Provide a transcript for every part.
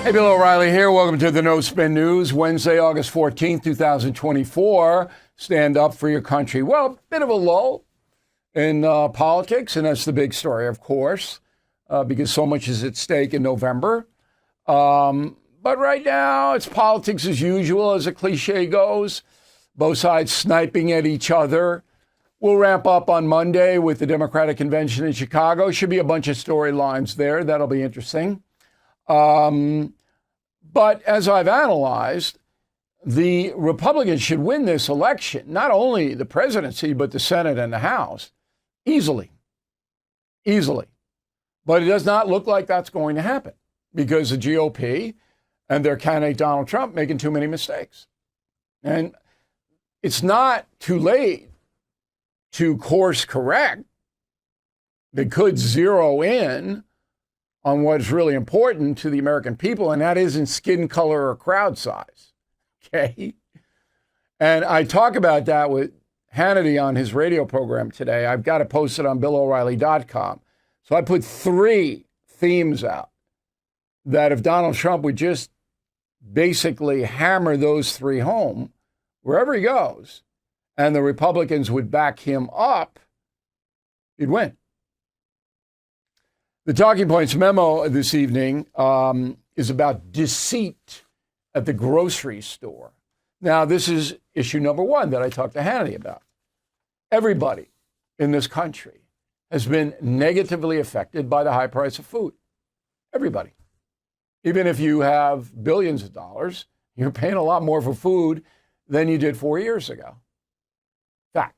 Hey, Bill O'Reilly here. Welcome to the No Spin News, Wednesday, August 14th, 2024. Stand up for your country. Well, a bit of a lull in politics, and that's the big story, of course, because so much is at stake in November. But right now, it's politics as usual, as the cliche goes. Both sides sniping at each other. We'll ramp up on Monday with the Democratic Convention in Chicago. Should be a bunch of storylines there. That'll be interesting. But as I've analyzed, the Republicans should win this election, not only the presidency, but the Senate and the House, easily. Easily. But it does not look like that's going to happen because the GOP and their candidate Donald Trump making too many mistakes. And it's not too late to course correct. They could zero in on what's really important to the American people, and that isn't skin color or crowd size, okay? And I talk about that with Hannity on his radio program today. I've got it posted on BillO'Reilly.com. So I put 3 themes out that if Donald Trump would just basically hammer those 3 home, wherever he goes, and the Republicans would back him up, he'd win. The Talking Points memo this evening is about deceit at the grocery store. Now, this is issue number 1 that I talked to Hannity about. Everybody in this country has been negatively affected by the high price of food. Everybody. Even if you have billions of dollars, you're paying a lot more for food than you did 4 years ago. Fact.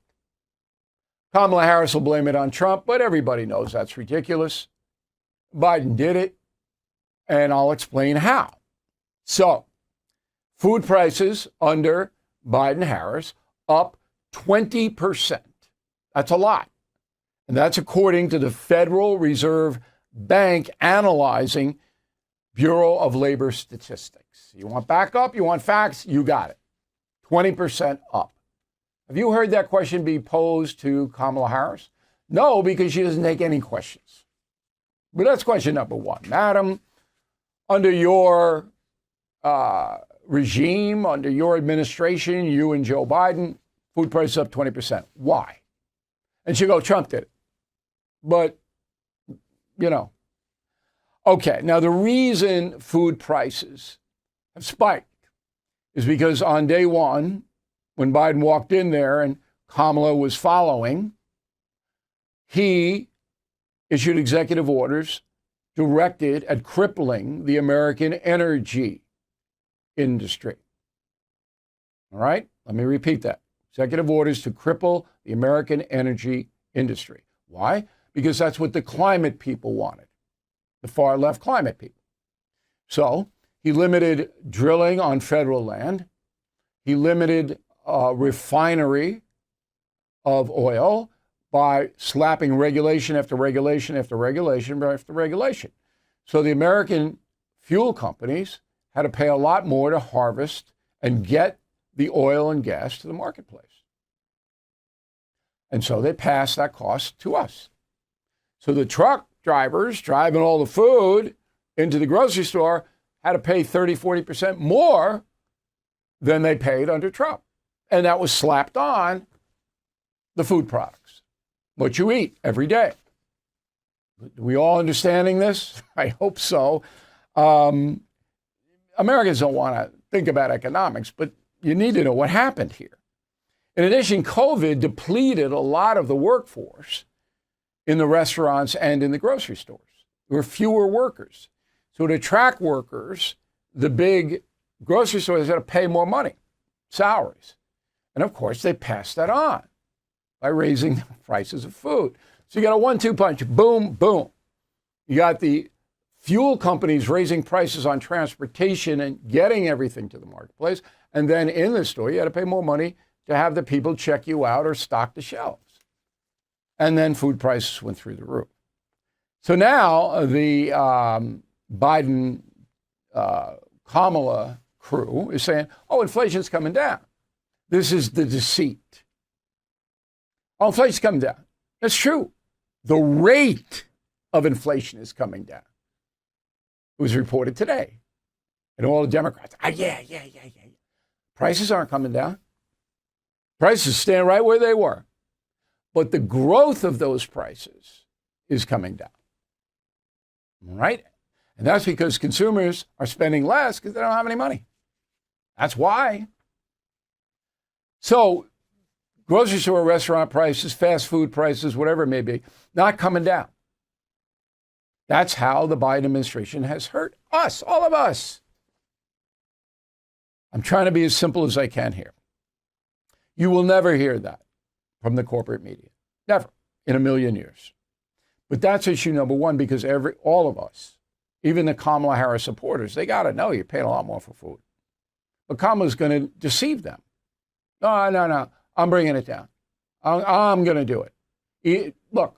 Kamala Harris will blame it on Trump, but everybody knows that's ridiculous. Biden did it, and I'll explain how. So, food prices under Biden-Harris up 20%. That's a lot. And that's according to the Federal Reserve Bank analyzing Bureau of Labor Statistics. You want backup? You want facts? You got it. 20% up. Have you heard that question be posed to Kamala Harris? No, because she doesn't take any questions. But that's question number 1. Madam, under your regime, under your administration, you and Joe Biden, food prices up 20%. Why? And she'll go, Trump did it. But, you know. Okay, now the reason food prices have spiked is because on day 1, when Biden walked in there and Kamala was following, he issued executive orders directed at crippling the American energy industry. All right? Let me repeat that. Executive orders to cripple the American energy industry. Why? Because that's what the climate people wanted, the far left climate people. So he limited drilling on federal land. He limited refinery of oil by slapping regulation after regulation after regulation after regulation. So the American fuel companies had to pay a lot more to harvest and get the oil and gas to the marketplace. And so they passed that cost to us. So the truck drivers driving all the food into the grocery store had to pay 30, 40% more than they paid under Trump. And that was slapped on the food products. What you eat every day. Are we all understanding this? I hope so. Americans don't want to think about economics, but you need to know what happened here. In addition, COVID depleted a lot of the workforce in the restaurants and in the grocery stores. There were fewer workers. So to attract workers, the big grocery stores had to pay more money, salaries. And of course, they passed that on by raising the prices of food. So you got a 1-2 punch, boom, boom. You got the fuel companies raising prices on transportation and getting everything to the marketplace. And then in the store, you had to pay more money to have the people check you out or stock the shelves. And then food prices went through the roof. So now the Biden Kamala crew is saying, oh, inflation's coming down. This is the deceit. Oh, inflation's coming down. That's true. The rate of inflation is coming down. It was reported today. And all the Democrats, yeah. Prices aren't coming down. Prices stand right where they were. But the growth of those prices is coming down. Right? And that's because consumers are spending less because they don't have any money. That's why. So grocery store, restaurant prices, fast food prices, whatever it may be, not coming down. That's how the Biden administration has hurt us, all of us. I'm trying to be as simple as I can here. You will never hear that from the corporate media. Never in a million years. But that's issue number one, because all of us, even the Kamala Harris supporters, they got to know you're paying a lot more for food. But Kamala's going to deceive them. No. I'm bringing it down. I'm going to do it. Look,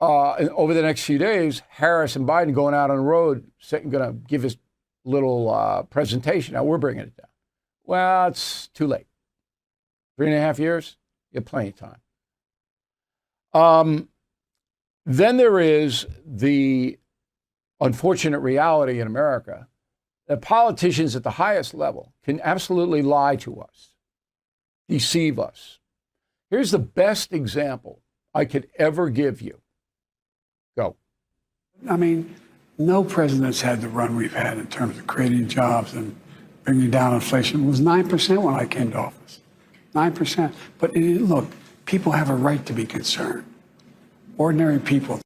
over the next few days, Harris and Biden going out on the road, going to give his little presentation. Now we're bringing it down. Well, it's too late. 3.5 years, you have plenty of time. Then there is the unfortunate reality in America that politicians at the highest level can absolutely lie to us, deceive us. Here's the best example I could ever give you. Go. I mean, no president's had the run we've had in terms of creating jobs and bringing down inflation. It was 9% when I came to office. 9%. But look, people have a right to be concerned. Ordinary people.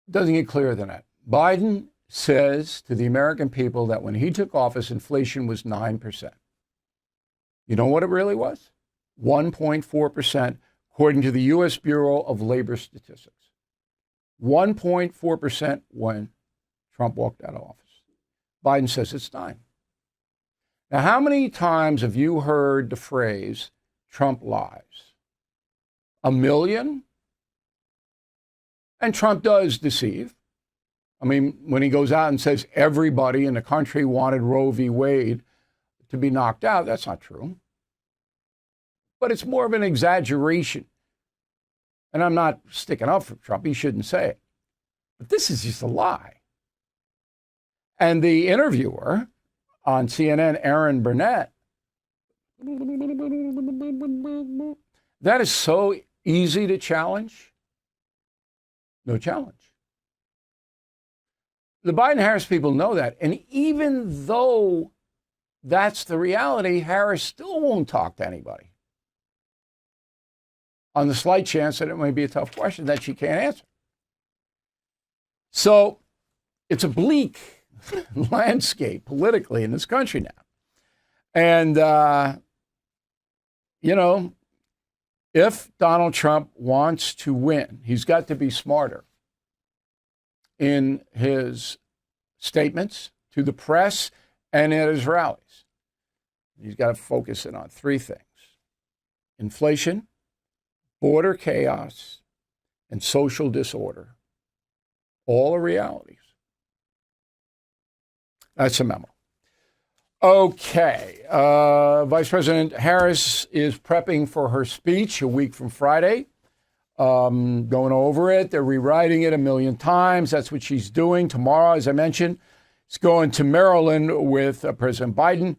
Doesn't get clearer than that. Biden says to the American people that when he took office, inflation was 9%. You know what it really was? 1.4%, according to the U.S. Bureau of Labor Statistics. 1.4% when Trump walked out of office. Biden says it's 9%. Now, how many times have you heard the phrase, Trump lies? 1 million? And Trump does deceive. I mean, when he goes out and says everybody in the country wanted Roe v. Wade to be knocked out, that's not true. But it's more of an exaggeration. And I'm not sticking up for Trump. He shouldn't say it. But this is just a lie. And the interviewer on CNN, Aaron Burnett, that is so easy to challenge. No challenge. The Biden-Harris people know that. And even though that's the reality, Harris still won't talk to anybody on the slight chance that it may be a tough question that she can't answer. So it's a bleak landscape politically in this country now. And, if Donald Trump wants to win, he's got to be smarter in his statements to the press and at his rallies. He's got to focus in on 3 things: inflation, border chaos, and social disorder. All are realities. That's a memo. Okay. Vice President Harris is prepping for her speech a week from Friday. Going over it. They're rewriting it 1 million times. That's what she's doing. Tomorrow, as I mentioned, she's going to Maryland with President Biden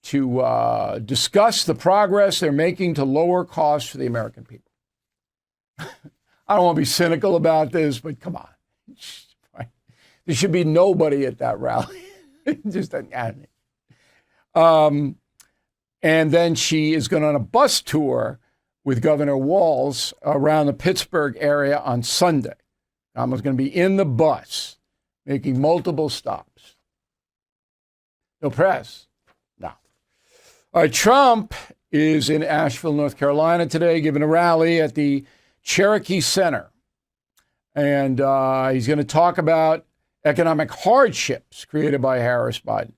to discuss the progress they're making to lower costs for the American people. I don't want to be cynical about this, but come on. There should be nobody at that rally. Just and then she is going on a bus tour with Governor Walz around the Pittsburgh area on Sunday. I'm going to be in the bus, making multiple stops. No press. No. All right, Trump is in Asheville, North Carolina today, giving a rally at the Cherokee Center. And he's going to talk about economic hardships created by Harris-Biden.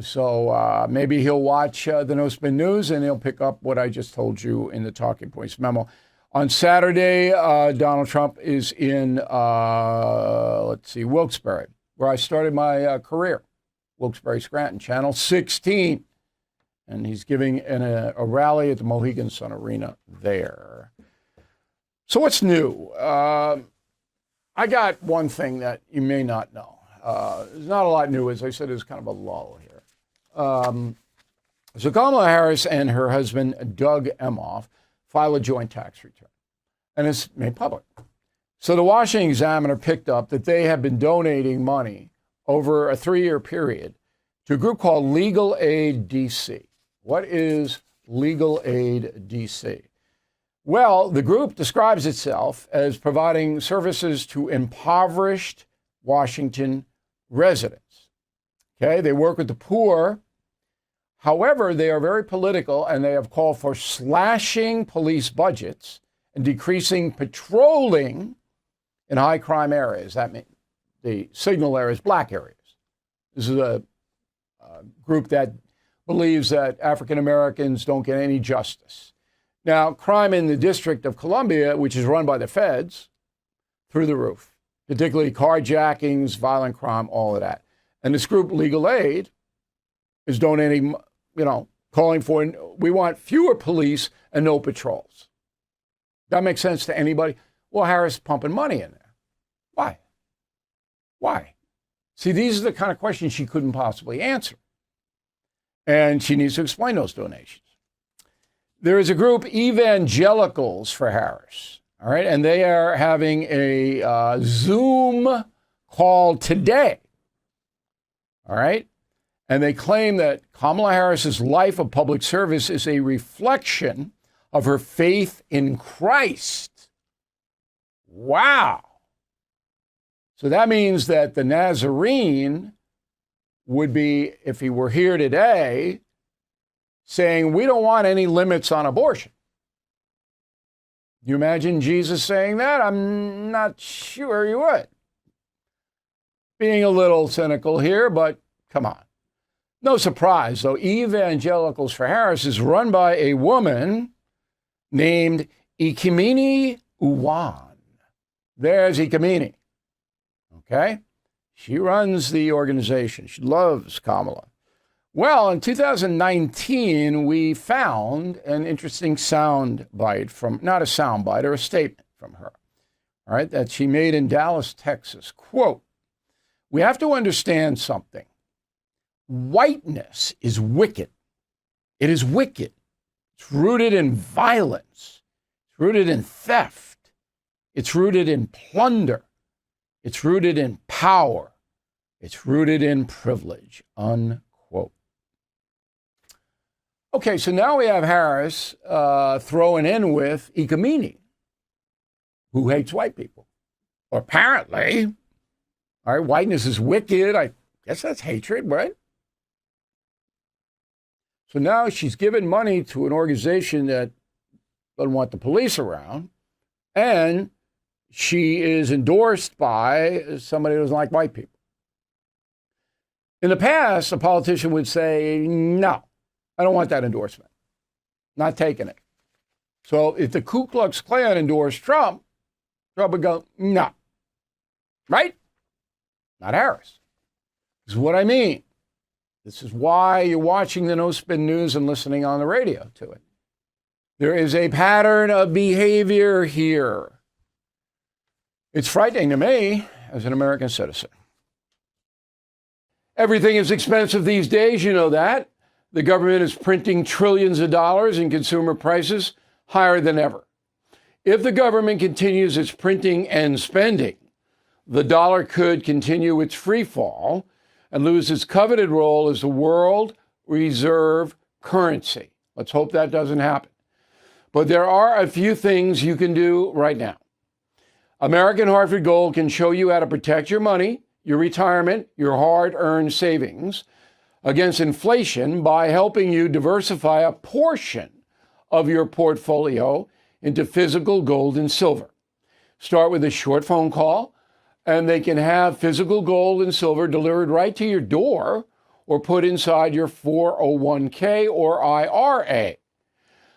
So maybe he'll watch the No Spin News and he'll pick up what I just told you in the Talking Points memo. On Saturday, Donald Trump is in, Wilkes-Barre, where I started my career. Wilkes-Barre, Scranton, Channel 16. And he's giving a rally at the Mohegan Sun Arena there. So what's new? I got one thing that you may not know. There's not a lot new. As I said, there's kind of a lull here. So Kamala Harris and her husband, Doug Emhoff, file a joint tax return, and it's made public. So the Washington Examiner picked up that they have been donating money over a 3-year period to a group called Legal Aid DC. What is Legal Aid DC? Well, the group describes itself as providing services to impoverished Washington residents. Okay, they work with the poor. However, they are very political, and they have called for slashing police budgets and decreasing patrolling in high crime areas. That means the signal areas, black areas. This is a group that believes that African Americans don't get any justice. Now, crime in the District of Columbia, which is run by the feds, through the roof, particularly carjackings, violent crime, all of that. And this group, Legal Aid, is donating, calling for, we want fewer police and no patrols. That makes sense to anybody? Well, Harris is pumping money in there. Why? Why? See, these are the kind of questions she couldn't possibly answer. And she needs to explain those donations. There is a group, Evangelicals for Harris, all right? And they are having a Zoom call today, all right? And they claim that Kamala Harris's life of public service is a reflection of her faith in Christ. Wow. So that means that the Nazarene would be, if he were here today, saying, we don't want any limits on abortion. You imagine Jesus saying that? I'm not sure you would. Being a little cynical here, but come on. No surprise, though, Evangelicals for Harris is run by a woman named Ikemini Uwan. There's Ikemini. Okay? She runs the organization. She loves Kamala. Well, in 2019, we found an interesting sound bite from, not a sound bite, or a statement from her, all right, that she made in Dallas, Texas. Quote, we have to understand something. Whiteness is wicked. It is wicked. It's rooted in violence. It's rooted in theft. It's rooted in plunder. It's rooted in power. It's rooted in privilege, unquote. Okay, so now we have Harris throwing in with Ikemini, who hates white people. Or apparently, all right, whiteness is wicked. I guess that's hatred, right? So now she's given money to an organization that doesn't want the police around, and she is endorsed by somebody who doesn't like white people. In the past, a politician would say, no, I don't want that endorsement. Not taking it. So if the Ku Klux Klan endorsed Trump, Trump would go, no. Right? Not Harris. This is what I mean. This is why you're watching the No Spin News and listening on the radio to it. There is a pattern of behavior here. It's frightening to me as an American citizen. Everything is expensive these days, you know that. The government is printing trillions of dollars and consumer prices higher than ever. If the government continues its printing and spending, the dollar could continue its free fall and lose its coveted role as the world reserve currency. Let's hope that doesn't happen. But there are a few things you can do right now. American Hartford Gold can show you how to protect your money, your retirement, your hard-earned savings against inflation by helping you diversify a portion of your portfolio into physical gold and silver. Start with a short phone call, and they can have physical gold and silver delivered right to your door or put inside your 401k or IRA.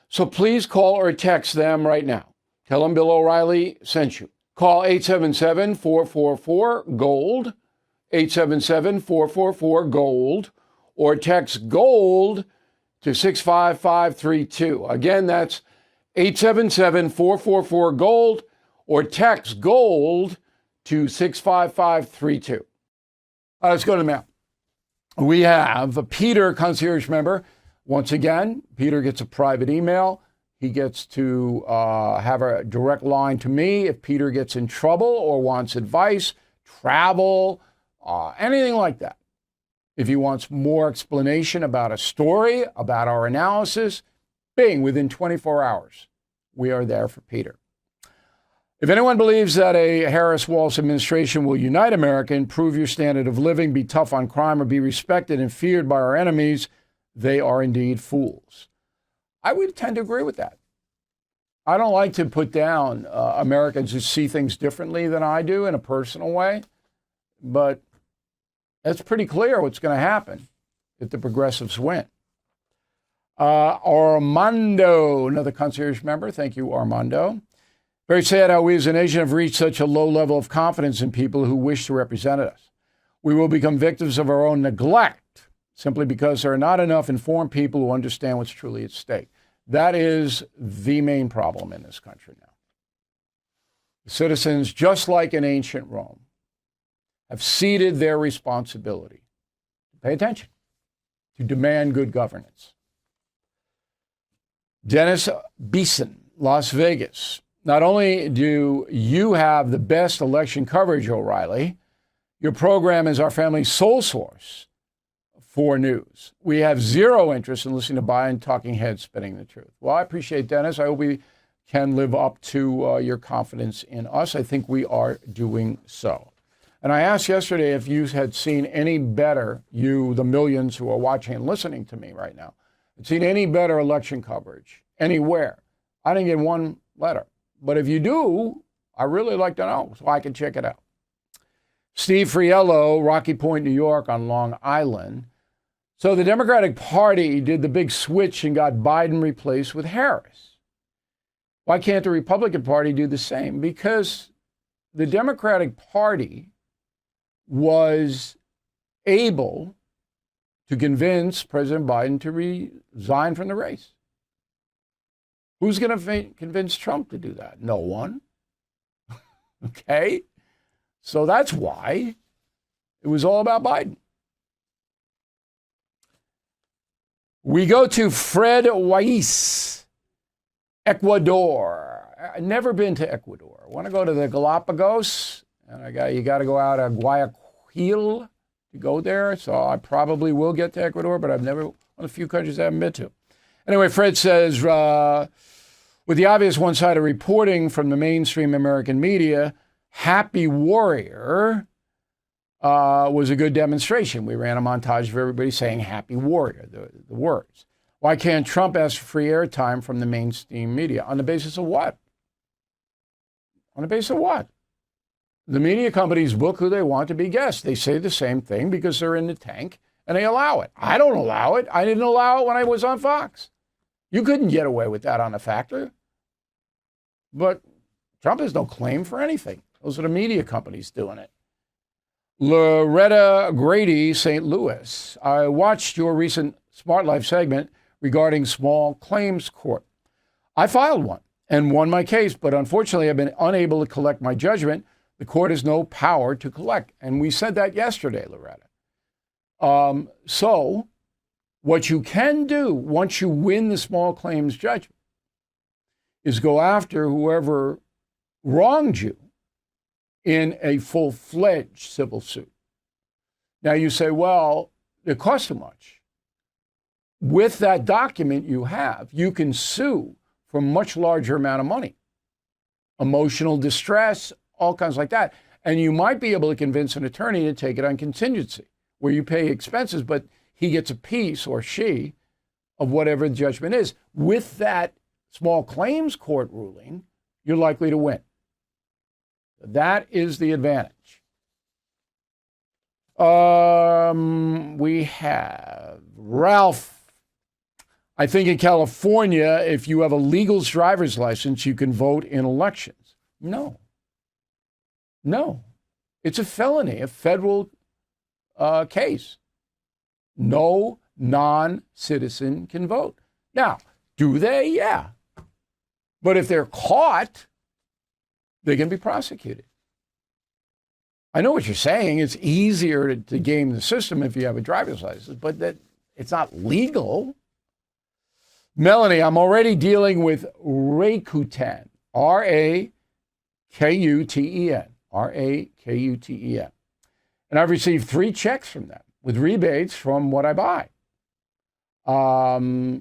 So please call or text them right now. Tell them Bill O'Reilly sent you. Call 877-444-GOLD, 877-444-GOLD, or text GOLD to 65532. Again, that's 877-444-GOLD, or text GOLD to 65532. Let's go to the mail. We have a Peter, concierge member. Once again, Peter gets a private email. He gets to have a direct line to me if Peter gets in trouble or wants advice, travel, anything like that. If he wants more explanation about a story, about our analysis, bing, within 24 hours, we are there for Peter. If anyone believes that a Harris-Walsh administration will unite America, improve your standard of living, be tough on crime, or be respected and feared by our enemies, they are indeed fools. I would tend to agree with that. I don't like to put down Americans who see things differently than I do in a personal way, but it's pretty clear what's going to happen if the progressives win. Armando, another concierge member. Thank you, Armando. Very sad how we as a nation have reached such a low level of confidence in people who wish to represent us. We will become victims of our own neglect simply because there are not enough informed people who understand what's truly at stake. That is the main problem in this country now. The citizens, just like in ancient Rome, have ceded their responsibility to pay attention, to demand good governance. Dennis Beeson, Las Vegas. Not only do you have the best election coverage, O'Reilly, your program is our family's sole source for news. We have zero interest in listening to Biden talking heads spinning the truth. Well, I appreciate Dennis. I hope we can live up to your confidence in us. I think we are doing so. And I asked yesterday if you had seen any better, you, the millions who are watching and listening to me right now, had seen any better election coverage anywhere. I didn't get one letter. But if you do, I really like to know so I can check it out. Steve Friello, Rocky Point, New York on Long Island. So the Democratic Party did the big switch and got Biden replaced with Harris. Why can't the Republican Party do the same? Because the Democratic Party was able to convince President Biden to resign from the race. Who's going to convince Trump to do that? No one. Okay? So that's why it was all about Biden. We go to Fred Weiss, Ecuador. I've never been to Ecuador. I want to go to the Galapagos, and you got to go out of Guayaquil to go there. So I probably will get to Ecuador, but I've never, one of the few countries I haven't been to. Anyway, Fred says, with the obvious one-sided reporting from the mainstream American media, Happy Warrior was a good demonstration. We ran a montage of everybody saying Happy Warrior, the words. Why can't Trump ask for free airtime from the mainstream media? On the basis of what? On the basis of what? The media companies book who they want to be guests. They say the same thing because they're in the tank, and they allow it. I don't allow it. I didn't allow it when I was on Fox. You couldn't get away with that on The Factor. But Trump has no claim for anything. Those are the media companies doing it. Loretta Grady, St. Louis. I watched your recent Smart Life segment regarding small claims court. I filed one and won my case, but unfortunately I've been unable to collect my judgment. The court has no power to collect. And we said that yesterday, Loretta. So what you can do once you win the small claims judgment is go after whoever wronged you in a full-fledged civil suit. Now you say, well, it costs too much. With that document you have, you can sue for a much larger amount of money. Emotional distress, all kinds like that. And you might be able to convince an attorney to take it on contingency, where you pay expenses, but he gets a piece, or she, of whatever the judgment is. With that small claims court ruling, you're likely to win. That is the advantage. We have Ralph. I think in California, if you have a legal driver's license, you can vote in elections. No. It's a felony, a federal case. No non-citizen can vote. Now, do they? Yeah. But if they're caught, they can be prosecuted. I know what you're saying. It's easier to game the system if you have a driver's license, but that it's not legal. Melanie, I'm already dealing with Rakuten, Rakuten, Rakuten. And I've received 3 checks from them with rebates from what I buy.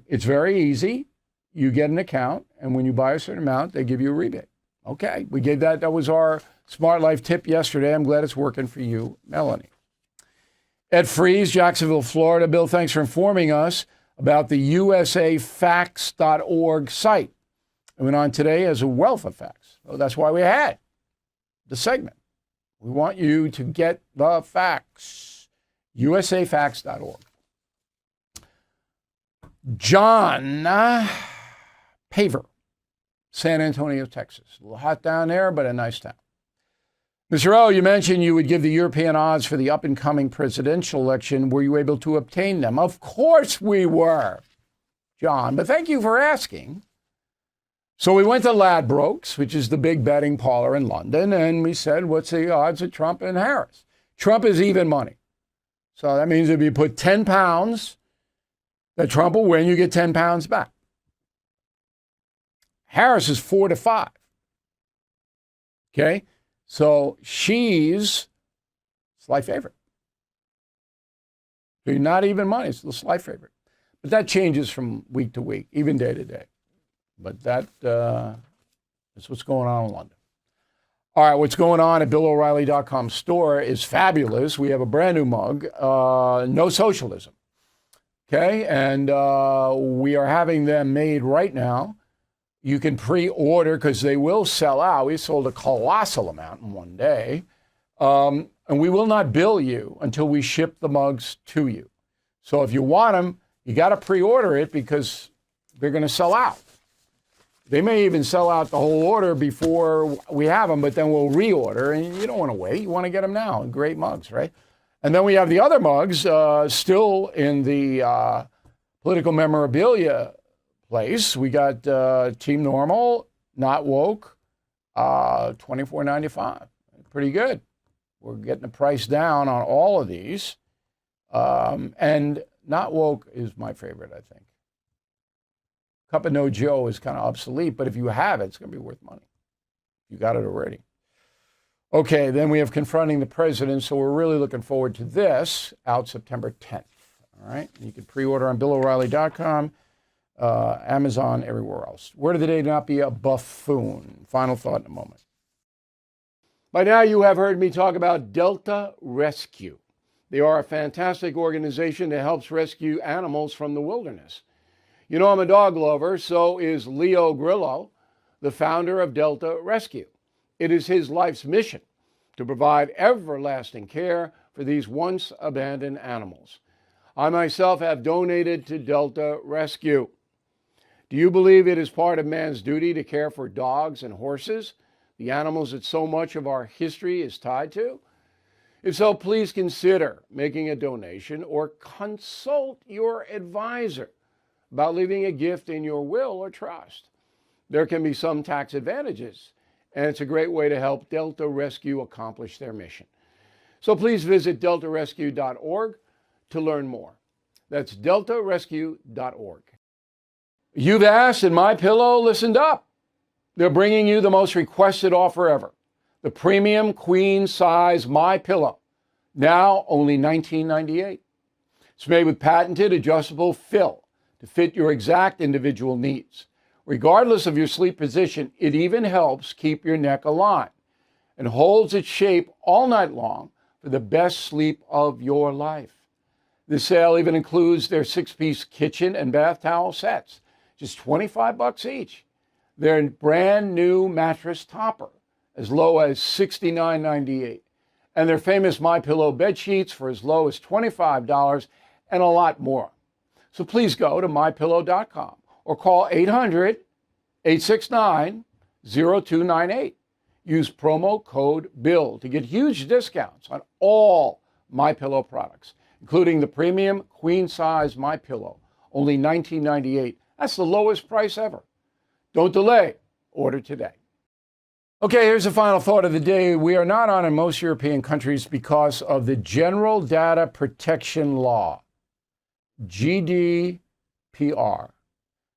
It's very easy. You get an account, and when you buy a certain amount, they give you a rebate. Okay, we gave that. That was our Smart Life tip yesterday. I'm glad it's working for you, Melanie. Ed Freeze, Jacksonville, Florida. Bill, thanks for informing us about the usafacts.org site. It went on today as a wealth of facts. So that's why we had the segment. We want you to get the facts. usafacts.org. John Paver, San Antonio, Texas. A little hot down there, but a nice town. Mr. O, you mentioned you would give the European odds for the up-and-coming presidential election. Were you able to obtain them? Of course we were, John, but thank you for asking. So we went to Ladbrokes, which is the big betting parlor in London, and we said, what's the odds of Trump and Harris? Trump is even money. So that means if you put 10 pounds that Trump will win, you get 10 pounds back. Harris is 4 to 5. Okay? So she's slight favorite. So you're not even money, it's the slight favorite. But that changes from week to week, even day to day. But that's what's going on in London. All right, what's going on at BillO'Reilly.com store is fabulous. We have a brand new mug, No Socialism. Okay, and we are having them made right now. You can pre-order because they will sell out. We sold a colossal amount in one day. And we will not bill you until we ship the mugs to you. So if you want them, you got to pre-order it because they're going to sell out. They may even sell out the whole order before we have them, but then we'll reorder. And you don't want to wait. You want to get them now. Great mugs, right? And then we have the other mugs still in the political memorabilia place. We got Team Normal, Not Woke, $24.95. Pretty good. We're getting the price down on all of these. And Not Woke is my favorite, I think. Cup of No Joe is kind of obsolete, but if you have it, it's going to be worth money. You got it already. Okay, then we have Confronting the President, so we're really looking forward to this, out September 10th. All right, you can pre-order on BillO'Reilly.com. Amazon, everywhere else. Word of the day, not be a buffoon. Final thought in a moment. By now, you have heard me talk about Delta Rescue. They are a fantastic organization that helps rescue animals from the wilderness. You know, I'm a dog lover, so is Leo Grillo, the founder of Delta Rescue. It is his life's mission to provide everlasting care for these once abandoned animals. I myself have donated to Delta Rescue. Do you believe it is part of man's duty to care for dogs and horses, the animals that so much of our history is tied to? If so, please consider making a donation or consult your advisor about leaving a gift in your will or trust. There can be some tax advantages, and it's a great way to help Delta Rescue accomplish their mission. So please visit deltarescue.org to learn more. That's deltarescue.org. You've asked and MyPillow listened up. They're bringing you the most requested offer ever. The premium queen size MyPillow. Now only $19.98. It's made with patented adjustable fill to fit your exact individual needs. Regardless of your sleep position, it even helps keep your neck aligned and holds its shape all night long for the best sleep of your life. This sale even includes their 6-piece kitchen and bath towel sets, just $25 each. Their brand new mattress topper, as low as $69.98. And their famous MyPillow bed sheets for as low as $25 and a lot more. So please go to mypillow.com or call 800-869-0298. Use promo code BILL to get huge discounts on all MyPillow products, including the premium queen size MyPillow, only $19.98. That's the lowest price ever. Don't delay. Order today. Okay, here's the final thought of the day. We are not on in most European countries because of the General Data Protection Law, GDPR.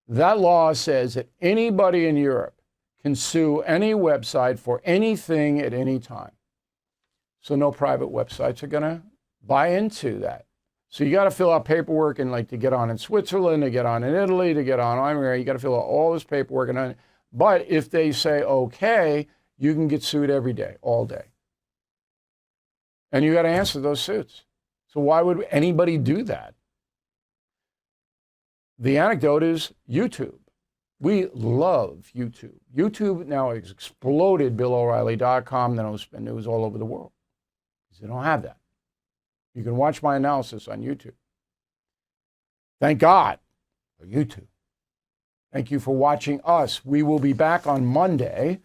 That law says that anybody in Europe can sue any website for anything at any time. So no private websites are going to buy into that. So you got to fill out paperwork and like to get on in Switzerland, to get on in Italy, to get on anywhere. You got to fill out all this paperwork. But if they say, okay, you can get sued every day, all day. And you got to answer those suits. So why would anybody do that? The anecdote is YouTube. We love YouTube. YouTube now has exploded BillO'Reilly.com, the No Spin News all over the world. Because they don't have that. You can watch my analysis on YouTube. Thank God for YouTube. Thank you for watching us. We will be back on Monday.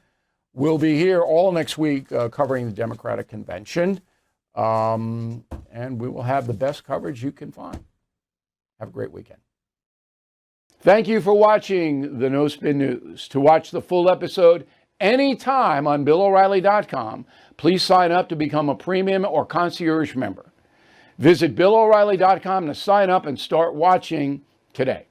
We'll be here all next week covering the Democratic Convention. And we will have the best coverage you can find. Have a great weekend. Thank you for watching the No Spin News. To watch the full episode anytime on BillO'Reilly.com, please sign up to become a premium or concierge member. Visit BillO'Reilly.com to sign up and start watching today.